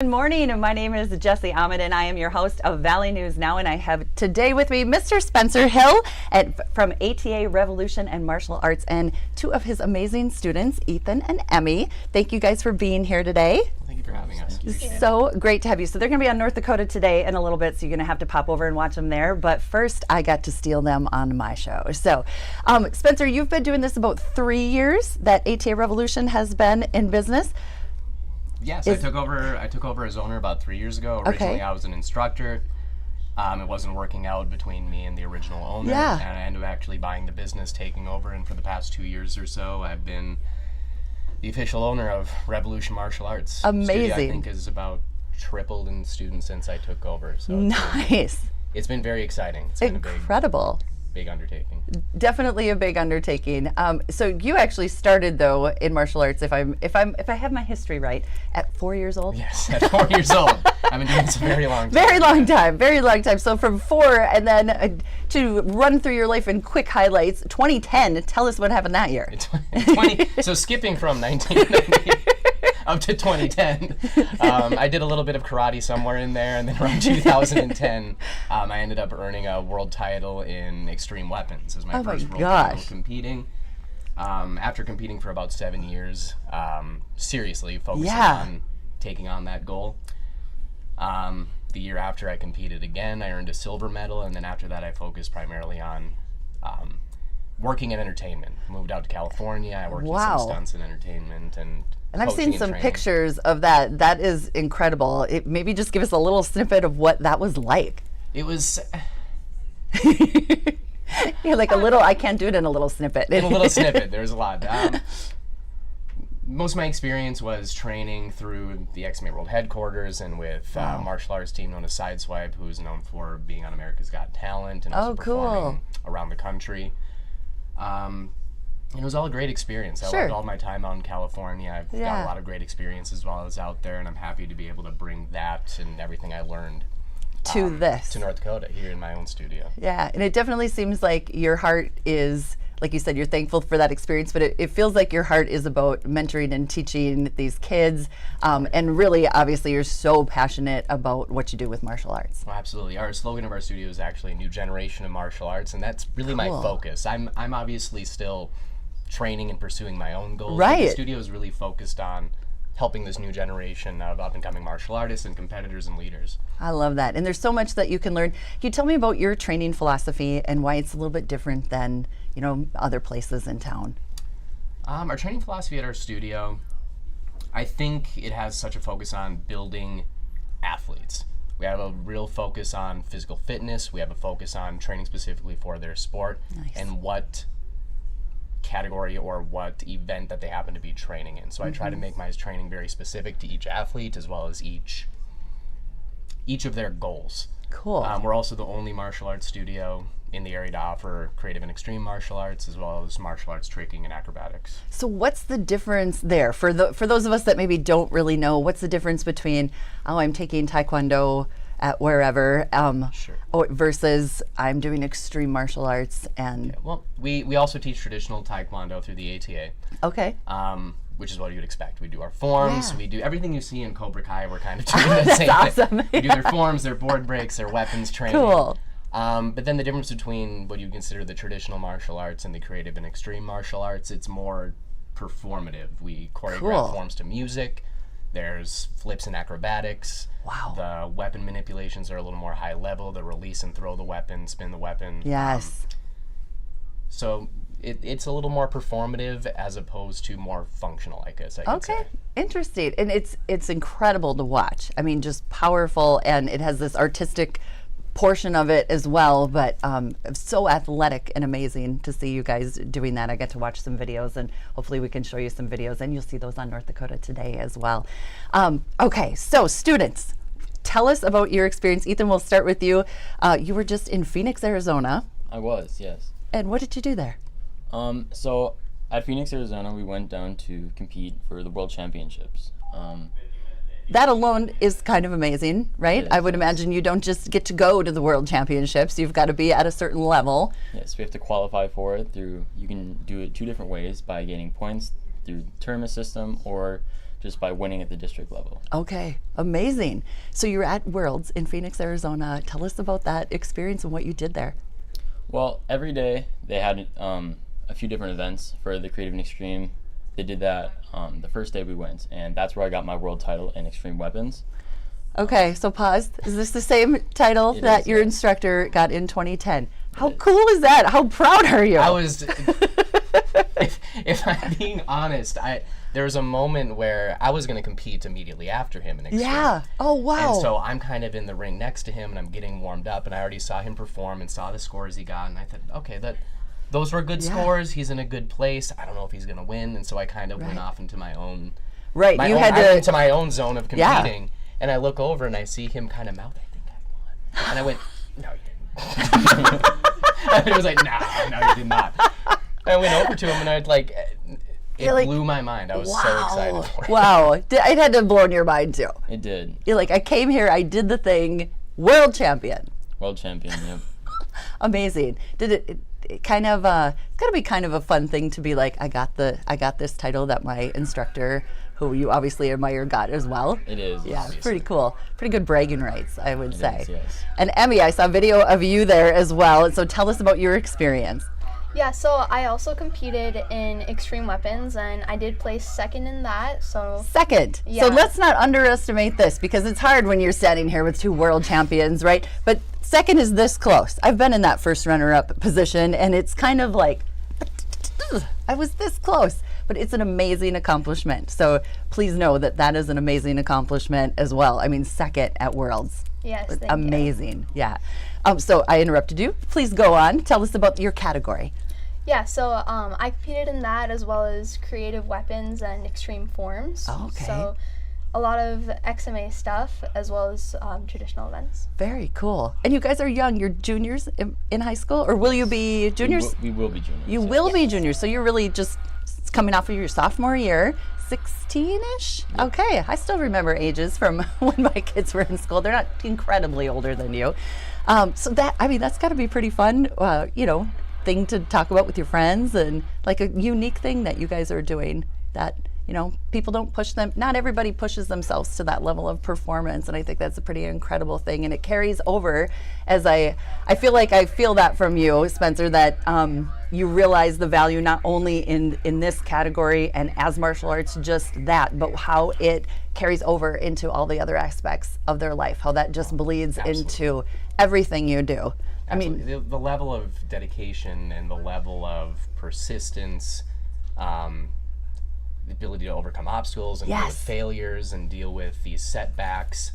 Good morning, and my name is Jessie Ahmed, and I am your host of Valley News Now, and I have today with me Mr. Spencer Hill from ATA Revolution and Martial Arts, and two of his amazing students, Ethan and Emmy. Thank you guys for being here today. Thank you for having us. So great to have you. So they're going to be on North Dakota today in a little bit, so you're going to have to pop over and watch them there. But first, I got to steal them on my show. So, Spencer, you've been doing this about 3 years that ATA Revolution has been in business. Yes, I took over as owner about 3 years ago. Originally, I was an instructor. It wasn't working out between me and the original owner, and I ended up actually buying the business, taking over, and for the past 2 years or so, I've been the official owner of Revolution Martial Arts. Amazing. Studio, I think, is about tripled in students since I took over. So nice. It's been very exciting. It's been incredible. Big undertaking. Definitely a big undertaking. So you actually started though in martial arts, if I have my history right, at 4 years old. Yes, at 4 years old. I've been doing this a very long time. Very long time. So from 4, and then to run through your life in quick highlights. 2010. Tell us what happened that year. So skipping from 1990. Up to 2010. I did a little bit of karate somewhere in there, and then around 2010, I ended up earning a world title in extreme weapons as my first world title competing. After competing for about 7 years, seriously focusing on taking on that goal. The year after I competed again, I earned a silver medal, and then after that I focused primarily on working in entertainment. Moved out to California, I worked with some stunts in entertainment, and I've seen some pictures of that. That is incredible. Maybe just give us a little snippet of what that was like. It was... You're like a little, I can't do it in a little snippet. In a little snippet, there's a lot. Most of my experience was training through the XMA World Headquarters and with a martial arts team known as Sideswipe, who's known for being on America's Got Talent and also performing around the country. It was all a great experience. I loved all my time out in California. I've got a lot of great experience as well as out there, and I'm happy to be able to bring that and everything I learned to North Dakota, here in my own studio. Yeah, and it definitely seems like your heart is, like you said, you're thankful for that experience, but it feels like your heart is about mentoring and teaching these kids, and really, obviously, you're so passionate about what you do with martial arts. Well, absolutely. Our slogan of our studio is actually a new generation of martial arts, and that's really my focus. I'm obviously still training and pursuing my own goals. But the studio is really focused on helping this new generation of up-and-coming martial artists and competitors and leaders. I love that. And there's so much that you can learn. Can you tell me about your training philosophy and why it's a little bit different than, you know, other places in town? Our training philosophy at our studio, I think it has such a focus on building athletes. We have a real focus on physical fitness. We have a focus on training specifically for their sport and what category or what event that they happen to be training in. So I try to make my training very specific to each athlete as well as each of their goals. Cool. We're also the only martial arts studio in the area to offer creative and extreme martial arts as well as martial arts tricking and acrobatics. So what's the difference there for those of us that maybe don't really know? What's the difference between I'm taking Taekwondo at wherever versus I'm doing extreme martial arts? And well, we also teach traditional Taekwondo through the ATA. Okay. Which is what you'd expect. We do our forms, we do everything you see in Cobra Kai, we're kind of doing the same thing. We do their forms, their board breaks, their weapons training. Cool. But then the difference between what you consider the traditional martial arts and the creative and extreme martial arts, it's more performative. We choreograph forms to music. There's flips and acrobatics. Wow. The weapon manipulations are a little more high level. The release and throw the weapon, spin the weapon. Yes. So it's a little more performative as opposed to more functional, I guess I could say. Interesting. And it's incredible to watch. I mean, just powerful, and it has this artistic portion of it as well, but so athletic and amazing to see you guys doing that. I get to watch some videos, and hopefully we can show you some videos, and you'll see those on North Dakota Today as well. Okay, so students, tell us about your experience. Ethan, we'll start with you. You were just in Phoenix, Arizona. I was, yes. And what did you do there? So at Phoenix, Arizona, we went down to compete for the World Championships. That alone is kind of amazing, right? I would imagine you don't just get to go to the World Championships. You've got to be at a certain level. Yes, we have to qualify for it through, you can do it 2 different ways, by gaining points through the tournament system or just by winning at the district level. Okay, amazing. So you're at Worlds in Phoenix, Arizona. Tell us about that experience and what you did there. Well, every day they had a few different events for the Creative and Extreme. They did that the first day we went, and that's where I got my world title in Extreme Weapons. Okay, so pause. Is this the same title It that is, your yes. instructor got in 2010? How is. cool is that? How proud are you? I was, if I'm being honest, there was a moment where I was going to compete immediately after him in Extreme. Yeah. Oh, wow. And so I'm kind of in the ring next to him, and I'm getting warmed up, and I already saw him perform and saw the scores he got, and I thought, okay, those were good Yeah. scores. He's in a good place. I don't know if he's going to win, and so I kind of went Right. off into my own, Right, you had into to. my own zone of Yeah. competing, and I look over and I see him kind of mouth, I think I won, and I went, no, you didn't. And he was like, no, you did not. I went over to him, and I like. It You're like, blew my mind. I was so excited for it. Wow. It had to blow in your mind, too. It did. You're like, I came here, I did the thing, world champion. World champion, yep. Amazing. Did it kind of it's got to be kind of a fun thing to be like, I got this title that my instructor, who you obviously admire, got as well. It is. Yeah, it's pretty cool. Pretty good bragging rights, I would say. is, yes. And Emmy, I saw a video of you there as well. So tell us about your experience. Yeah, so I also competed in Extreme Weapons, and I did place second in that. So Second. Yeah. So let's not underestimate this, because it's hard when you're standing here with two world champions, right? But second is this close. I've been in that first runner-up position, and it's kind of like, I was this close. But it's an amazing accomplishment. So please know that that is an amazing accomplishment as well. I mean, second at Worlds. yes, thank you. Amazing. Yeah. So I interrupted you. Please go on. Tell us about your category. Yeah, so I competed in that as well as Creative Weapons and Extreme Forms. Okay. So a lot of XMA stuff as well as traditional events. Very cool. And you guys are young. You're juniors in high school, or will you be juniors? We will be juniors. You yes. will be juniors. So you're really just coming off of your sophomore year, 16-ish? Okay, I still remember ages from when my kids were in school. They're not incredibly older than you. So that's got to be pretty fun, thing to talk about with your friends, and like a unique thing that you guys are doing that, people don't push them. Not everybody pushes themselves to that level of performance, and I think that's a pretty incredible thing, and it carries over. As I feel like I feel that from you, Spencer, that you realize the value not only in this category and as martial arts, just that, but how it carries over into all the other aspects of their life, how that just bleeds into everything you do. I mean, Absolutely. The level of dedication and the level of persistence, the ability to overcome obstacles and deal with Yes. failures and deal with these setbacks,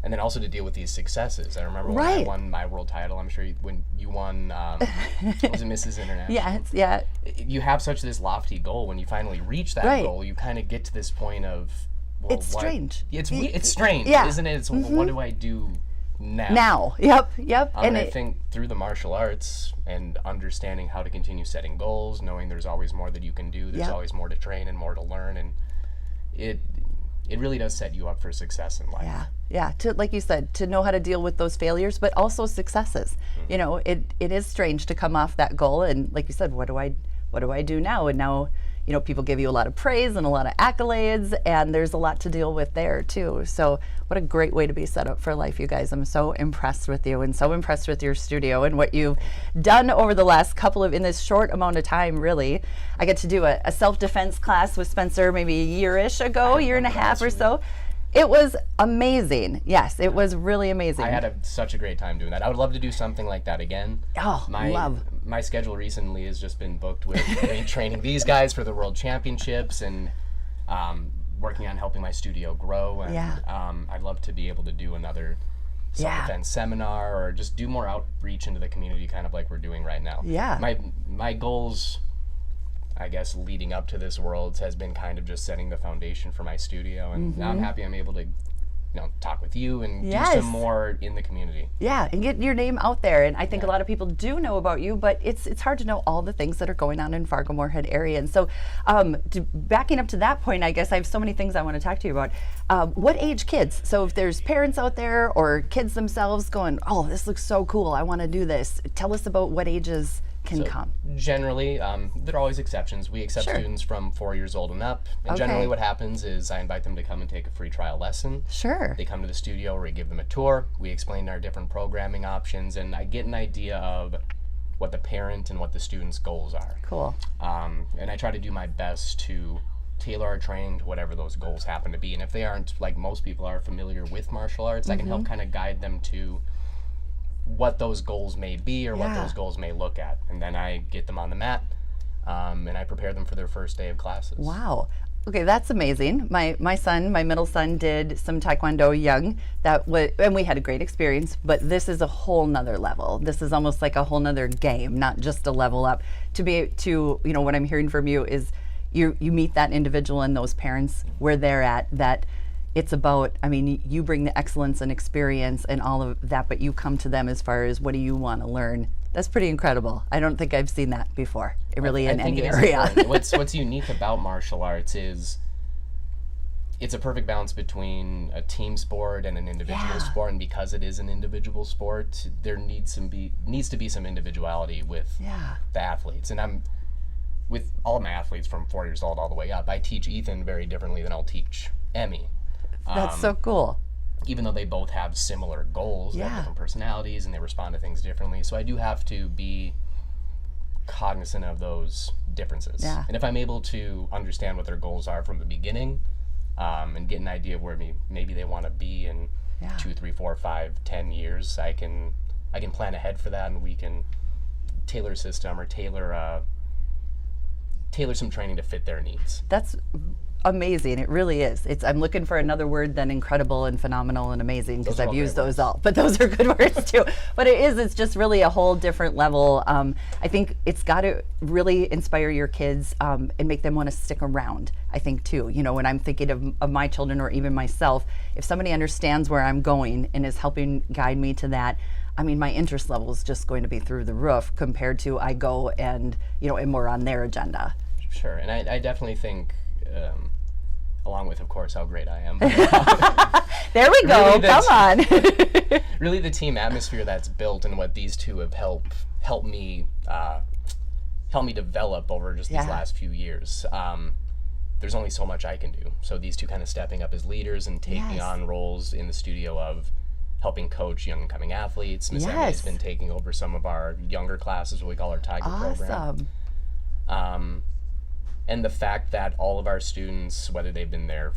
and then also to deal with these successes. I remember when I Right. won my world title. I'm sure when you won, was it Mrs. International? yeah, You have such this lofty goal. When you finally reach that Right. goal, you kind of get to this point of, well, It's strange. It's strange, Yeah. isn't it? It's what do I do now? now, yep. And I think through the martial arts and understanding how to continue setting goals, knowing there's always more that you can do, there's Yep. always more to train and more to learn, and it really does set you up for success in life. Yeah, to, like you said, to know how to deal with those failures, but also successes. It is strange to come off that goal, and like you said, what do I do now? And now, people give you a lot of praise and a lot of accolades, and there's a lot to deal with there too. So what a great way to be set up for life, you guys. I'm so impressed with you, and so impressed with your studio and what you've done over the last in this short amount of time, really. I get to do a self-defense class with Spencer maybe a year-ish ago, year and a half or so. It was amazing. Yes, it was really amazing. I had such a great time doing that. I would love to do something like that again. Oh, love. My schedule recently has just been booked with training these guys for the World Championships and working on helping my studio grow. And Yeah. I'd love to be able to do another self-defense seminar or just do more outreach into the community, kind of like we're doing right now. Yeah. My goals, I guess, leading up to this Worlds has been kind of just setting the foundation for my studio, and now I'm happy I'm able to talk with you and do some more in the community. Yeah, and get your name out there. And I think a lot of people do know about you, but it's hard to know all the things that are going on in Fargo-Moorhead area. And so backing up to that point, I guess I have so many things I want to talk to you about. What age kids? So if there's parents out there or kids themselves going, oh, this looks so cool, I want to do this. Tell us about what ages can So come? generally, there are always exceptions. We accept Sure. students from 4 years old and up. And Okay. generally what happens is I invite them to come and take a free trial lesson. Sure. They come to the studio where we give them a tour. We explain our different programming options, and I get an idea of what the parent and what the student's goals are. Cool. And I try to do my best to tailor our training to whatever those goals happen to be. And if they aren't, like most people are, familiar with martial arts, I can help kind of guide them to what those goals may be or what Yeah. those goals may look at. And then I get them on the mat, and I prepare them for their first day of classes. Wow. Okay, that's amazing. My middle son did some Taekwondo young. And we had a great experience, but this is a whole nother level. This is almost like a whole nother game, not just a level up. What I'm hearing from you is you meet that individual and those parents where they're at, that it's about, you bring the excellence and experience and all of that, but you come to them as far as what do you want to learn. That's pretty incredible. I don't think I've seen that before, really, in any area. What's unique about martial arts is it's a perfect balance between a team sport and an individual sport, and because it is an individual sport, there needs to be some individuality with the athletes. And with all my athletes from 4 years old all the way up, I teach Ethan very differently than I'll teach Emmy. That's so cool. Even though they both have similar goals, they have different personalities and they respond to things differently. So I do have to be cognizant of those differences. Yeah. And if I'm able to understand what their goals are from the beginning, and get an idea of where maybe they want to be in 2, 3, 4, 5, 10 years, I can plan ahead for that, and we can tailor a system or tailor some training to fit their needs. That's amazing. It really is. I'm looking for another word than incredible and phenomenal and amazing, because I've used those all. But those are good words too. But it's just really a whole different level. I think it's got to really inspire your kids and make them want to stick around, I think too. When I'm thinking of my children or even myself, if somebody understands where I'm going and is helping guide me to that, my interest level is just going to be through the roof compared to I go and, am more on their agenda. Sure. And I definitely think, along with, of course, how great I am. There we go. Really Come on. Really, the team atmosphere that's built and what these two have helped me develop over just these last few years. There's only so much I can do. So these two kind of stepping up as leaders and taking on roles in the studio of helping coach young and coming athletes. Miss Emily's been taking over some of our younger classes, what we call our Tiger program. And the fact that all of our students, whether they've been there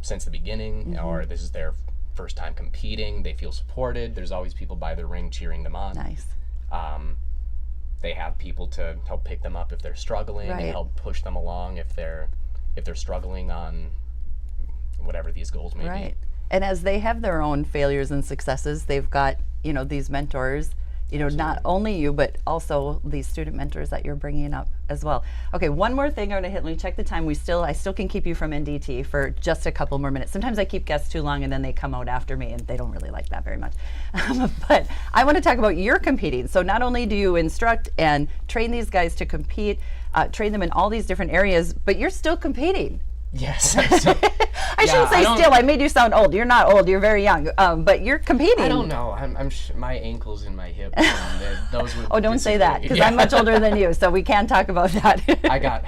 since the beginning or this is their first time competing, they feel supported. There's always people by the ring cheering them on. Nice. They have people to help pick them up if they're struggling and help push them along if they're struggling on whatever these goals may be. And as they have their own failures and successes, they've got, these mentors, not only you, but also these student mentors that you're bringing up as well. Okay, one more thing I'm going to hit. Let me check the time. I still can keep you from NDT for just a couple more minutes. Sometimes I keep guests too long and then they come out after me and they don't really like that very much. But I want to talk about your competing. So not only do you instruct and train these guys to compete, train them in all these different areas, but you're still competing. Yes. I shouldn't say still. I made you sound old. You're not old. You're very young. But you're competing. I don't know. My ankles and my hips. And those would. Oh, don't say that, because I'm much older than you, so we can't talk about that. I got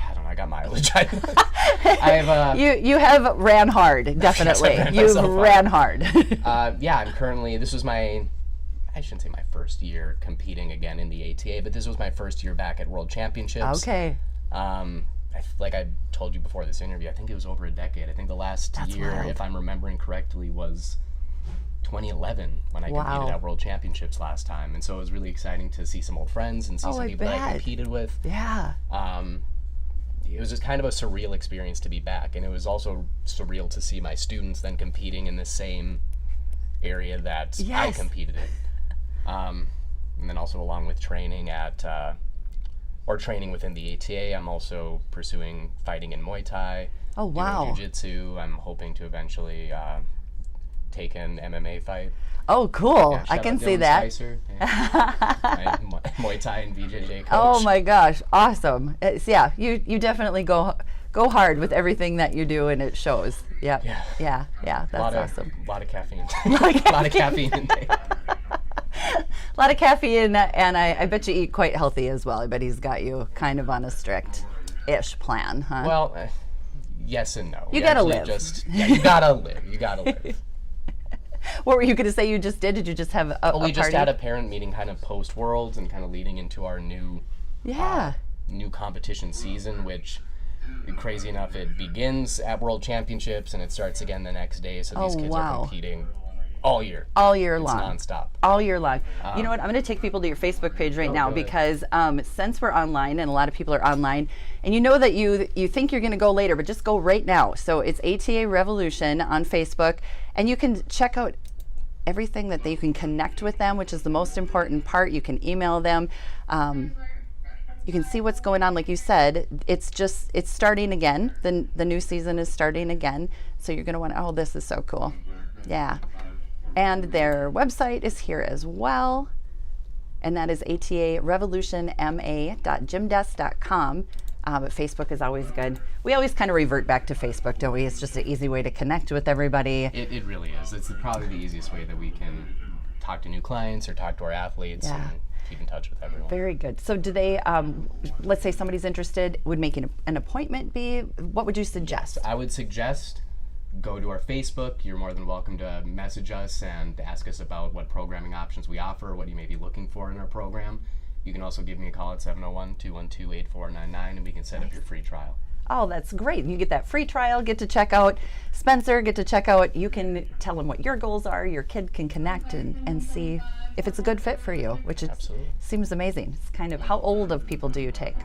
mileage. I have. You have ran hard, definitely. You've ran hard. I'm currently. This was I shouldn't say my first year competing again in the ATA, but this was my first year back at World Championships. Okay. Like I told you before this interview, I think it was over a decade. I think the last year, if I'm remembering correctly, was 2011 when I competed at World Championships last time. And so it was really exciting to see some old friends and see some people that I competed with. Yeah. It was just kind of a surreal experience to be back. And it was also surreal to see my students then competing in the same area that I competed in. And then also along with training training within the ATA, I'm also pursuing fighting in Muay Thai. Oh, wow. Doing Jiu-Jitsu. I'm hoping to eventually take an MMA fight. Oh, cool. Yeah, I can out see Dylan that. Spicer, my Muay Thai and BJJ coach. Oh my gosh, awesome. You definitely go hard with everything that you do, and it shows. Yep. Yeah, that's awesome. A lot of caffeine. A lot of caffeine intake. A lot of caffeine, and I bet you eat quite healthy as well. I bet he's got you kind of on a strict-ish plan, huh? Well, yes and no. You We gotta actually live. You gotta live. You gotta live. What were you going to say you just did? Did you just have a Well, we party? just had a parent meeting kind of post-Worlds and kind of leading into our new new competition season, which, crazy enough, it begins at World Championships and it starts again the next day. So these kids wow. are competing all year. All year It's long. nonstop. All year long. You know what? I'm going to take people to your Facebook page right now go ahead. because since we're online and a lot of people are online, and you know that you think you're going to go later, but just go right now. So it's ATA Revolution on Facebook, and you can check out everything that you can connect with them, which is the most important part. You can email them. You can see what's going on. Like you said, it's starting again. The new season is starting again. So you're going to want, oh, this is so cool. Yeah. And their website is here as well. And that is atarevolutionma.gymdesk.com. But Facebook is always good. We always kind of revert back to Facebook, don't we? It's just an easy way to connect with everybody. It really is. It's probably the easiest way that we can talk to new clients or talk to our athletes Yeah. and keep in touch with everyone. Very good. So do they, let's say somebody's interested, would making an appointment be, what would you suggest? I would suggest go to our Facebook. You're more than welcome to message us and ask us about what programming options we offer, what you may be looking for in our program. You can also give me a call at 701-212-8499 and we can set up your free trial. Oh, that's great. You get that free trial, get to check out Spencer, get to check out, you can tell him what your goals are, your kid can connect and see if it's a good fit for you, which Absolutely. seems amazing. It's kind of, how old of people do you take?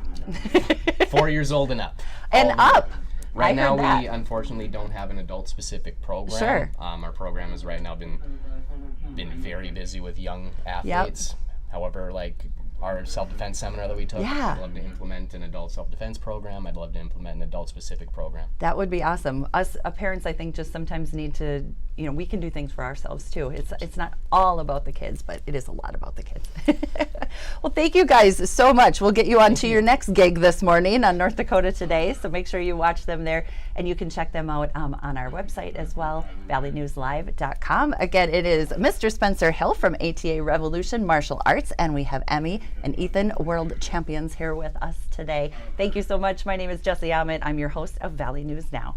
4 years old and up. And All the way. up. Right I now, heard that. we unfortunately don't have an adult-specific program. Sure. Our program has right now been very busy with young athletes. However, like our self-defense seminar that we took, Yeah. I'd love to implement an adult self-defense program. I'd love to implement an adult-specific program. That would be awesome. Us parents, I think, just sometimes need to, we can do things for ourselves too. It's not all about the kids, but it is a lot about the kids. Well, thank you guys so much. We'll get you on to your next gig this morning on North Dakota Today, so make sure you watch them there, and you can check them out on our website as well, valleynewslive.com. Again, it is Mr. Spencer Hill from ATA Revolution Martial Arts, and we have Emmy and Ethan, world champions, here with us today. Thank you so much. My name is Jessie Ahmed. I'm your host of Valley News Now.